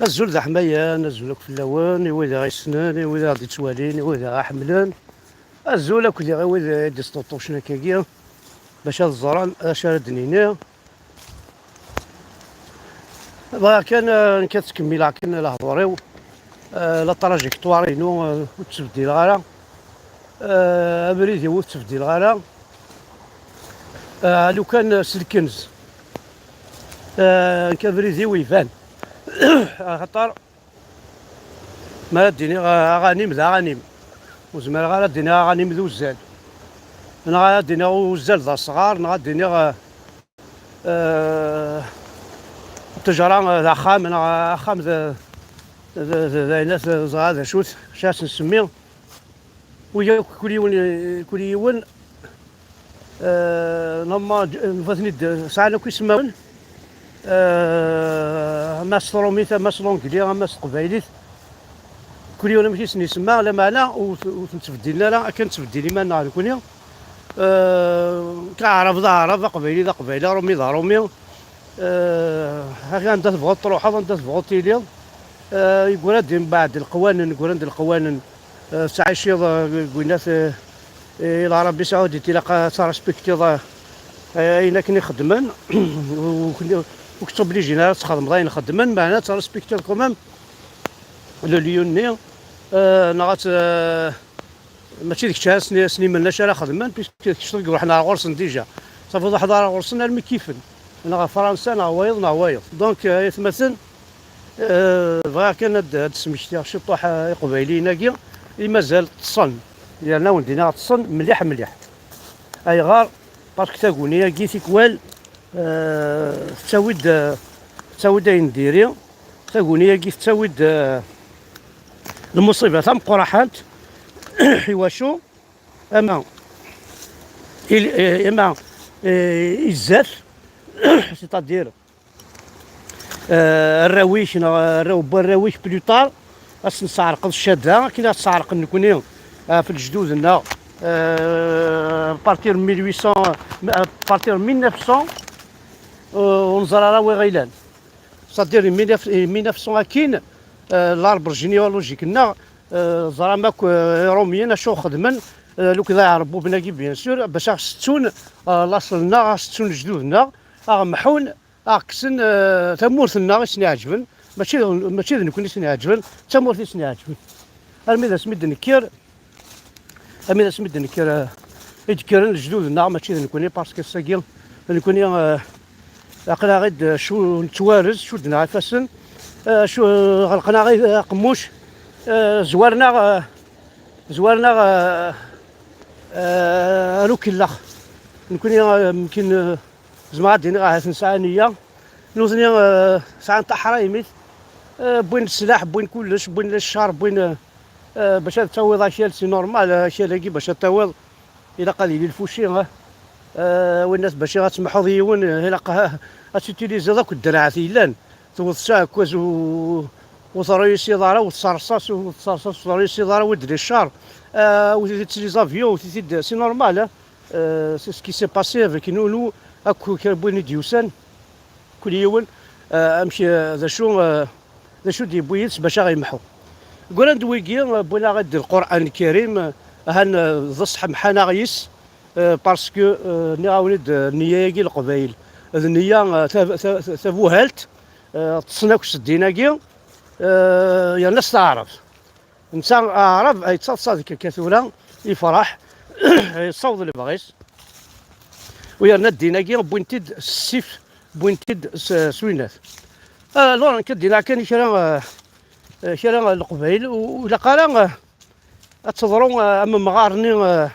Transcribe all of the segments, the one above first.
الزول ذا حمايان، الزول في اللون، وإذا غيسنان، وإذا غادي توالين، وإذا غاحملان، الزول كلي وإذا ديستوطوشنا كاكيا باش هاد الزران اش ردنينا. كان كتكمل كان الهضوريو لا تراجيكتوارينو وتبديل غالا ابريدي وتبديل غالا لو كان سلكنز كبريدي ويفان خاطر ما ديني غانيم ذا غانيم وزمر غالا ديني غانيم ذو الزال انا غاديني وزال ذا صغار غاديني تجران ذا خام انا خام ذا ناس ذا شوت شاس نسميه ويا كل يوم نما نفثني ساعنا كيسمون ماس روميتا ماس لونجلي ماس قبايليت كل يوم ماشي سنسمى لا معنا وتنتبدلنا لا كنتبدل ما نعرف كونيا كعرف ذا عرف قبايلي ذا قبايلي رومي ذا رومي هاكا انت تبغى تروح انت تبغى تيلي يقول هادي من بعد القوانين يقول عند القوانين ساعه شي قلنا الى ربي سعودي تلقى ترسبكتي اين كني خدمن وكتب لي جينا تخدم غاين خدمن معنا ترسبكتي كومام لو ليوني نغات ماشي ديك الشهر سنين مالناش راه خدمان بيسك كشطك روحنا غورسن ديجا صافي واحد حضاره غورسن المي كيفن انا فرنسا انا وايض دونك يتمثل بغا كان هاد سميتي شي طوح قبيلي ناقي مازال تصن لان ولدينا تصن مليح اي غار باسكو تاغوني كي كوال تساود نديري تاغوني كي تساود المصيبه ثم قرحات حواشو اما الزاف سيتادير الراويش الراويش بلوطار باش نسعرق الشاده كي نسعرق نكوني في الجدودنا بارتير 1800 بارتير 1900 ونزر راه وغيلان سادير 1900 كاين الاربر جينيولوجيكنا زراماك روميين اشو خدمن لو كذا يعربوا بناكي بيان سور باش ستون لاصلنا ستون جدودنا محون كسن تمورثنا سني عجبن ماشي نكون سني عجبن تمورثي سني عجبن الميدا سميد نكير الميدا سميد نكير يذكرن جدودنا ماشي نكوني باسكو ساكي نكوني عقلا غير شو نتوارز شو دنا عفاسن شو غلقنا غير قموش زوارنا روك الله نكون يمكن زعما غادي غاهث نسانيه نوزني ساعه تاع حرايميت بوين السلاح بوين كلش بوين الشهر بوين باش تاوض اشياء سي نورمال اشياء لاقي باش تاوض الى قليل الفوشي والناس باش غتسمحوا ديون الى غاتيليزي داك الدراعات يلان توض ساكوز وصاروا سيداره وتصرصاص وصاروا سيداره ودري الشهر وتيت لي زافيون وتيت سي نورمال سي سكي سي باسي افيك نونو اكو كربوني ديوسان كل يوم امشي ذا شو دي بويت باش غيمحو قول ندويكي بولا غادي القران الكريم هان ذصح محانا غيس باسكو ني غاولد نياكي القبايل النيه ثبوهالت تصناك سديناكي يا الناس تعرف انسان عرف يتصاد كثوره يفرح يصوض اللي بغيس ويا ندينا كي بوينتيد السيف بوينتيد سوينات لورا كدينا كان شرا القبيل ولا قال تضروا اما مغارني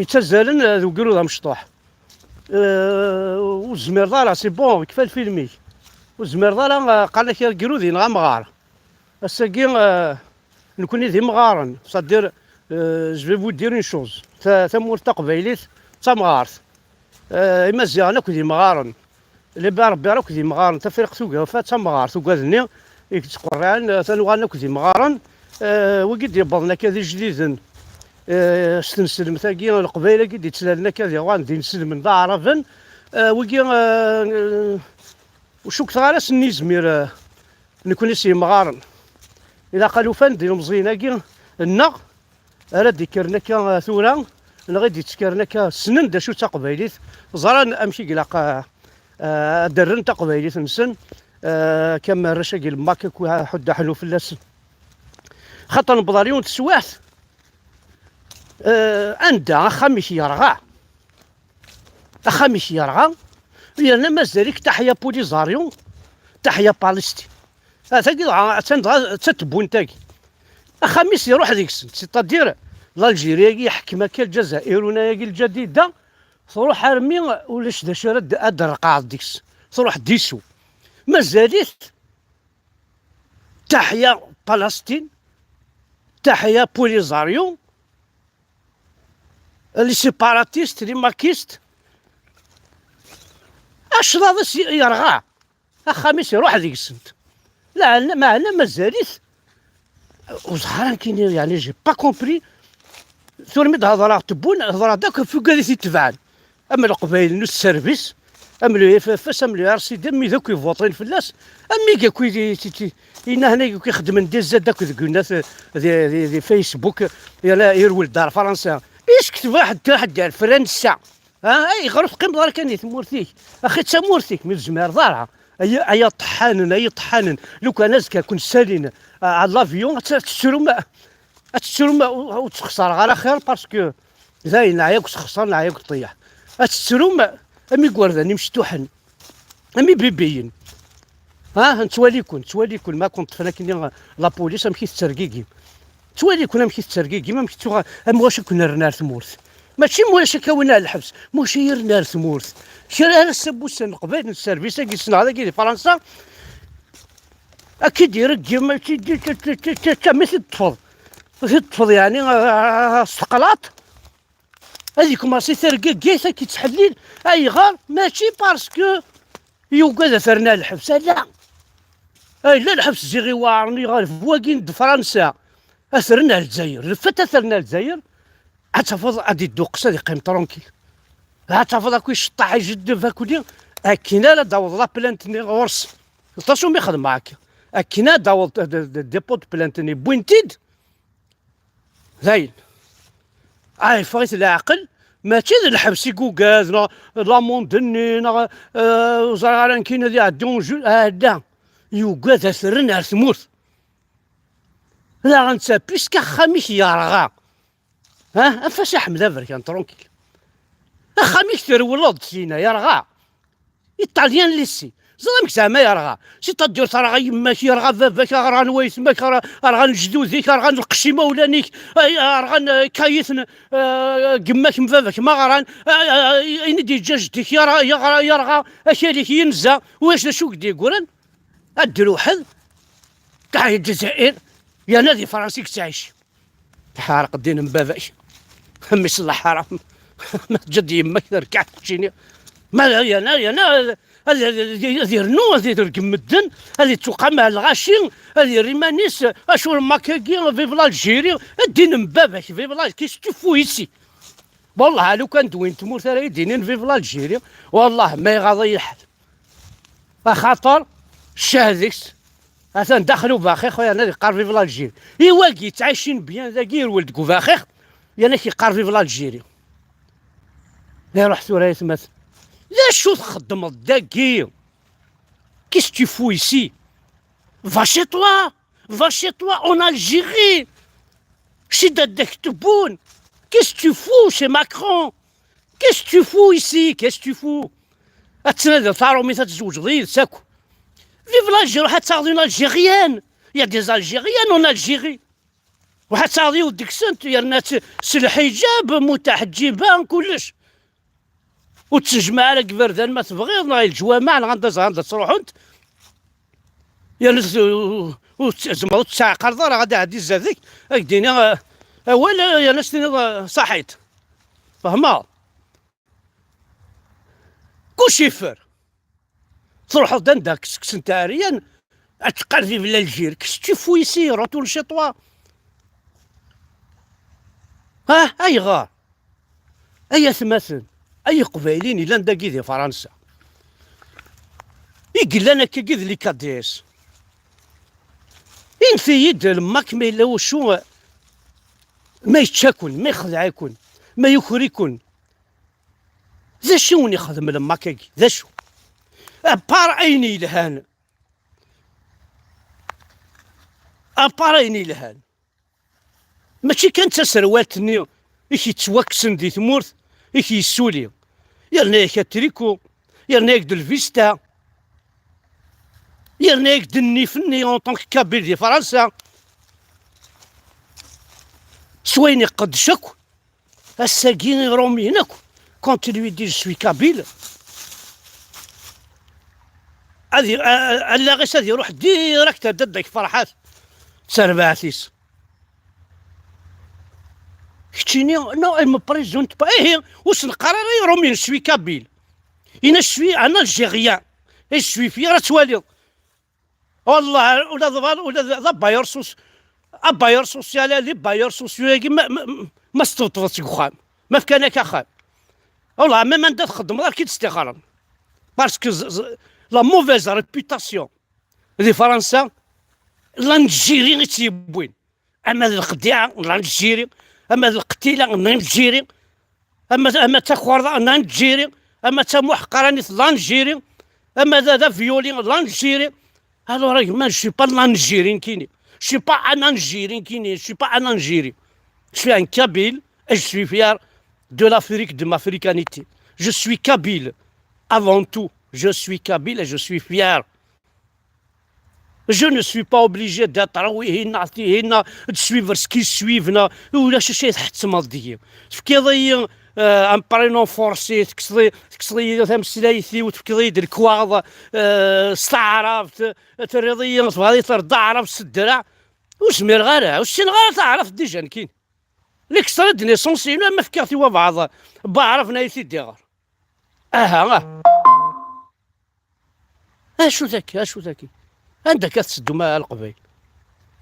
يتزالن ذو قرود مشطوح والزمير دارا سي بون كفا الفيلمي والزمير دارا قال لك القرودي نغا مغار الساكي نكوني ذي مغارن صدير جو في فو دير اون شوز ثمور تقبيليت تمغارت مزيان اكو ذي مغارن اللي ربي راك ذي مغارن تفرق ثوقا فتمغار ثوقا يتقران ثنوغان اكو ذي مغارن وقد يبضنا كذي جديد استنسلم ثاقي القبيله قد يتسللنا كذي غان دي نسلم ذا عرفن وكي وشو كثر على سني زمير نكون سي مغارن اذا قالوا فندي مزيناكي النغ راه ديكرنا كا ثورا غادي تسكرنا كا سنن دا شو تقبايليت زران امشي قلاق درن تقبايليت نسن كما رشا قال ماكك وحد حلو في اللسن خاطر نبضاريون تسواث عندها خميس يرغى خميس يرغى لأن مازالك تحيا بوليزاريون تحيا بالستي هذا تتبون تاكي خميس يروح ديك السن سيتادير الجيريا يحكم كي الجزائر ونايا الجديده تروح ارمي ولاش دا شرد ادرقا ديكس تروح ديسو مازالت تحيا فلسطين تحيا بوليزاريون لي سيباراتيست لي ماكيست اش راضي يرغى خميس يروح ديك السنت لا ما مازالت وزهران كاين يعني جي با كومبري ثورمي هضره تبون هضره داك فوق هذه تتبعن اما القبائل نو السيرفيس اما لو اف اف اس اما لو ار سي دي مي ذوك يفوطين في الناس امي كي هنا هنا كيخدم ندير زاد داك الناس دي فيسبوك يلا يرول دار فرنسا ايش كتب واحد دار فرنسا اي غرف قيم دار كان يتمورتيك اخي تمورتيك من الجماهير دارها اي طحانن لو كان ناس كون سالين على لافيون تشرو ما وتخسر على خير باسكو زاين عياك تخسر عياك طيح تشرو ما امي كورداني مشتوحن امي بيبيين نتواليكم ما كنت فانا لا بوليس مشيت تسرقيكي تواليكم مشيت تسرقيكي ما مشيت واش كنا رنا ثمورث ماشي واش كونا الحبس ماشي رنا ثمورث شرا السبوس قبل السيرفيس كي صنع هذا كي فرنسا اكيد يرجع ما مثل تفض يعني الثقلات هذيك ماشي ترقى كيسه كي تحليل اي غار ماشي باسكو يوقع ثرنا الحبس لا لا الحبس زي وارني غير فواكين فرنسا اثرنا الجزائر لفت اثرنا الجزائر عتفض غادي دوقس هذه قيم ترونكيل عتفض كوي شطاح جد فاكولي اكينا لا داوض لا بلانتني غورس تاشو ما يخدم معاك اكينا داوض ديبوت بلانتني بوينتيد زين فايت العقل ماشي الحبس يكوكاز لا موندني زراران كاين اللي عندهم هذا يوكاز سرنا ثموت لا غنسى بيسكا خميس يرغى فاش احمد افريكان ترونكيل خميس ترولد سينا يرغى ايطاليان ليسي زعما زعما يرغى سي تدير ترى يماك يرغى باباك راه نوايس ماك راه نجدوديك راه نقشيمه ولانيك راه كايثن قماك من باباك ما غران اين دي جاجتك يرغى اشاليك ينزا واش شو قد يقولن ادير واحد تاع الجزائر يا نادي فرنسيك تعيش حارق الدين من باباك امي صلح حرام ما تجد يماك ركعت تجيني ما يا هذه رنو هذه رقم الدن هذه توقع مع الغاشين هذه ريمانيس اشور ماكاكي في الجيري الدين من باباك في بلاج كيش تشوفوا يسي والله لو كان دوين تموت راه يدينين في الجيري والله ما يغاضي الحال خاطر الشهديكس اثن دخلوا باخي خويا انا قار في الجيري ايوا تعايشين بيان ذاكير ولدكو باخي يانا كيقار في الجيري لا روح ثورة مثلا لا شو تخدم الداكي كيس tu fous ici va chez toi en Algérie شي دادك تبون كيس tu fous chez Macron كيس tu fous ici كيس tu fous اتنادى ثارو مي تتزوج ضيل ساكو في الجيري راح تاخذين الجيريان يا دي الجيريان اون الجيري راح تاخذيو ديك سنت يا ناس الحجاب متاح تجيبان كلش وتسجمع على كبردان ما تبغي ناي الجوامع غندا تروح انت يا ناس زعما تسع قرضه راه غادي عندي زاديك دينا ولا يا ناس صحيت فهمها كلشي فار تروح دندا كسكس نتا ريان تقرفي في الجير كش تشوفو يسي روتور شي طوا اي غار اي ثماثل اي قبايلين الا نداكي دي فرنسا يقول لنا كي لي كاديس إن في يد الماك ما إلا شو ما يتشاكن ما يخدعكن ما يكريكن ذا شو يخدم الماك ذا شو أبار عيني لهان أبار عيني لهان ماشي كانت سروالتني إيش يتواكسن دي ثمورث إيش يسولي يرنا ياك تريكو يرنا ياك الفيستا يرنا ياك النيفني اون طونك كابيل دي فرنسا سوين يقدشك الساقين رومي هناك كونت لوي دي جو سوي كابيل هذه على غير هذه يروح ديريكت ضدك فرحات سرباتيس كتشيني نو ام بريزونت با ايه واش القرار رومي شوي كابيل انا شوي انا الجيريان شوي في راه توالي والله ولا باير سوس باير سوسيال لي باير سوسيال ما استوطفت خام ما كان خام والله ما ندير تخدم غير كي تستخرم باسكو لا موفيز ريبيتاسيون دي فرنسا لا نجيري تيبوين اما الخديعه لا نجيري اما القتيله لا نجيري اما تخورضه لا نجيري اما محقراني لا نجيري اما ذا فيولي لا نجيري alors moi je suis pas l'Algérien qui je suis pas un Algérien qui je suis pas un Algérien je suis un Kabyle et je suis fier de l'Afrique de ma africanité je suis Kabyle avant tout je suis Kabyle et je suis fier je ne suis pas obligé d'être هنا de suivre ce qu'ils suivent ولا شي شيء تحت مالدية فكذا ان برينون فورسي تكسلي تمسلايثي وتفكضي الكواض استعرفت تريضيا غادي ترضى عرفت الدرع وسمير غيرها وشين غير تعرف ديجا كاين ليكسترا دي نيسونسي ما فكرتي بعض بعرف نايتي ديغر اشو ذاكي عندك تسدو مع القبيل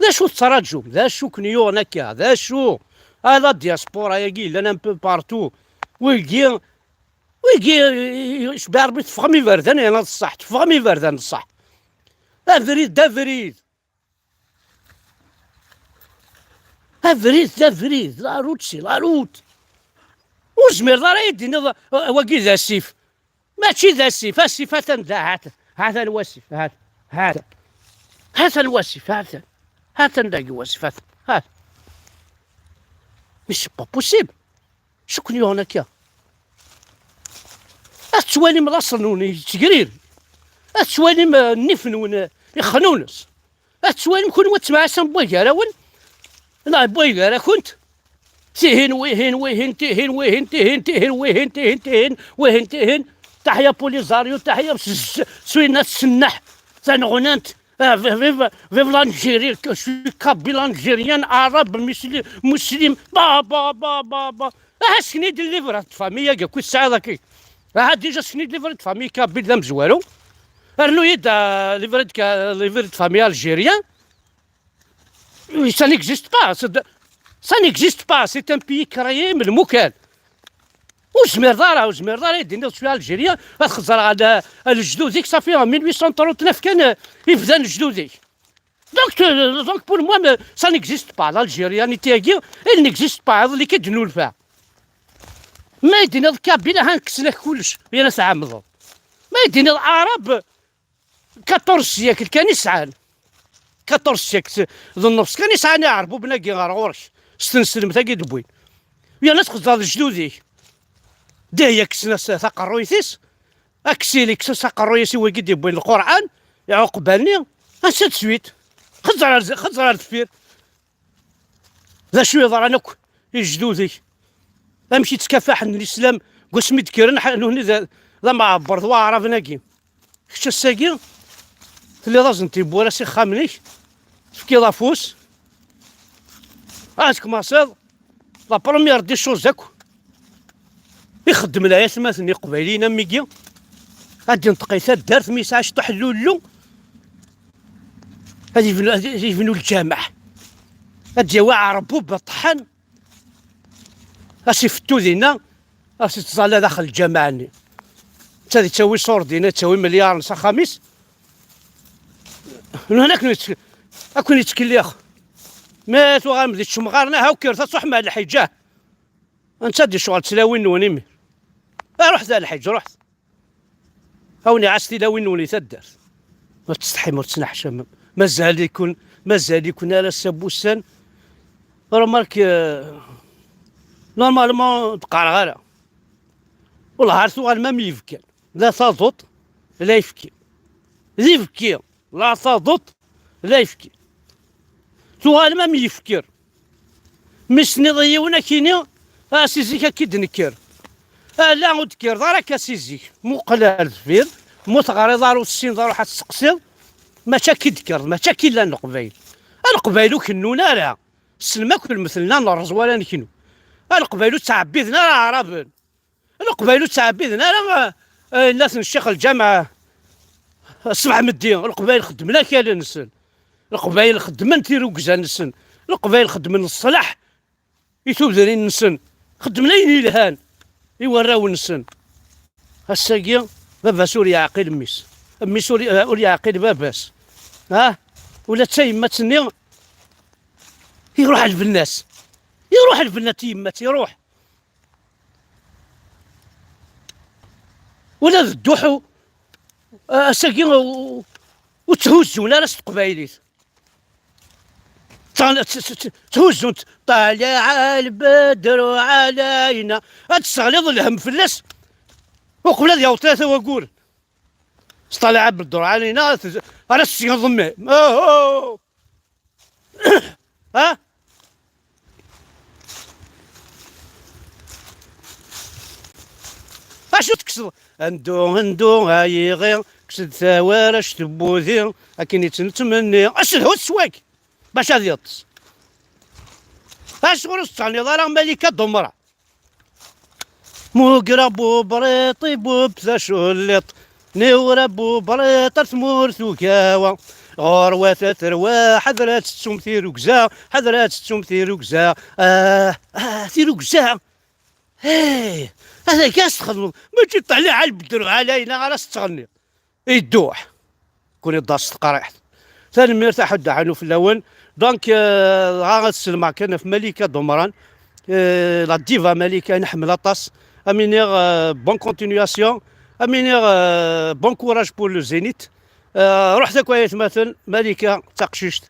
ذا شو التراجم ذا شو كنيون هكا ذا شو هذا الدياسبورا يجي لنا بو بارتو ويجي شبار تفهمي فردان انا الصح تفهمي فردان الصح افريد لا روت وزمير راه يدينا واقي ذا السيف ماشي ذا السيف السيف هذا الوسيف هذا الوسيف هذا نداقي وسيف هذا مش با بوسيبل شكون هناك اتوالي ملاصنون تقرير اتوالي نفنون يخنونس اتوالي كون وتسمع سام بويكاراون لا بويكارا كنت تهين تحيا بوليزاريو تحيا سوينات السنح تنغنانت فيف لانجيري شوي كابيل انجيريان عرب مسلم با سكني دير ليفرات فامي كاع كل ساعه ذاكي ديجا سكني ليفرات فامي كابيل لا مزوالو رنو يدا ليفرات فامي الجيريان ça n'existe pas c'est un pays créé من المكان وزمير دارا يدينا شويه الجيريا تخزر على الجدوديك صافي 1839 كان يبدا الجدوديك دونك بور موا سا نيكزيست با الجيريانيتي هاكي il نيكزيست با هذا اللي كيدنو الفا ما يدينا الكابيلا هنكسنا كلش يا ناس عامضه ما يدينا العرب 14 سيكل كان يسعان 14 سيكل ذو النص كان يسعان يعربوا بناكي غير غورش ستنسلم تاكي دبوين يا ناس تخزر الجدوديك دايا كسنا ثقرويثيس اكسيلي كسا ثقرويثي وقد يبوين القران عقبالني انسات سويت خزر الدفير ذا شويه ضرانك يجدودي امشي تكافح الاسلام قسمي تكرن هنا ذا ما عبر ذو عرفنا كي شتا الساقي اللي لازم تيبو راسي خامنيش فكي لافوس كما صاد لا بروميير دي شوز داكو يخدم العيال مثلا قبايلين ميكي غادي نتقيثات دارت ما يسعاش تحلولو غادي يبنوا الجامع غادي عربو بالطحن فتو دينا تظل داخل الجامع تسوي صور دينا تسوي مليار نص خميس من هناك اكون يتكليخ ما تو غنمدي تشمغارنا هاو كير تصح مع الحجاه انت دي شغل تلاوين ونمي روح ذا الحج رحت هاوني عستي لاوين وني تدار ما تستحي ما تسنحش مازال يكون على السبوسان راه مالك نورمالمون تقع غالا والله عرفتو غير ما يفكر لا تضط لا يفكر لا تضط لا يفكر سؤال ما يفكر مسني ضيونا كيني سيزيك اكيد نكر لا نذكر دارك سيزيك مو قلال فير مو تغاري دارو السين دارو حتى تسقسي ما كي ذكر ما كي لا القبايل القبايل كنونا لا السلمى كل مثلنا نرز ولا نكنو القبايل تعبيدنا راه عرب القبايل تعبيدنا راه الناس الشيخ الجامعه الصبح مدين القبايل خدمنا كاين نسن القبايل خدمن تيرو كزان نسن القبايل خدمن الصلاح يتوب دارين نسن خدمنا يلهان يوراو نسن هساكيا بابا سوريا عقيل ميس امي سوريا عقيل باباس ولا تايما تسني يروح البناس تيمات يروح ولا الدوحو ساكين وتهزون راس القبايليت تهزون طالع البدر علينا تستغلظ الهم فلاس وقبل هذه ثلاثة وقول طالع البدر علينا انا السيان ضمي اشو تكسر هندو هاي غير كسد ثوارش تبوذي اكن يتنتمني اشهو السواك باش هذا يطس اشغل الصاني ضرا ملكة دمرة مقربو بريطي بوبثا شلط نوربو بريط ثمور ثوكاوة غروة ثروة حضرات تسوم ثيرو كزا ثيرو كزا هذا كاس تخدمو ما تجي طلع على البدر علينا راس تغني يدوح كون يضاس القريح ثاني مرتاح عنو في الاول دونك غا السلمى كان في ملكة دمران لا ديفا ملكة نحمل الطاس امينير بون كونتينياسيون امينير بون كوراج بور لو زينيت رحت كويس مثلا ملكة تقشيشت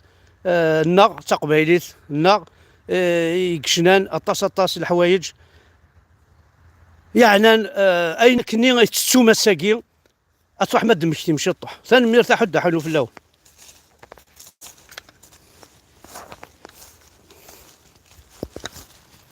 النار تقبايليت النار يكشنان الطاس الحوايج يعني اين كني تسوما ساكين اصبح ما دمشتي مشي طح ثاني مرتاح حلو في الاول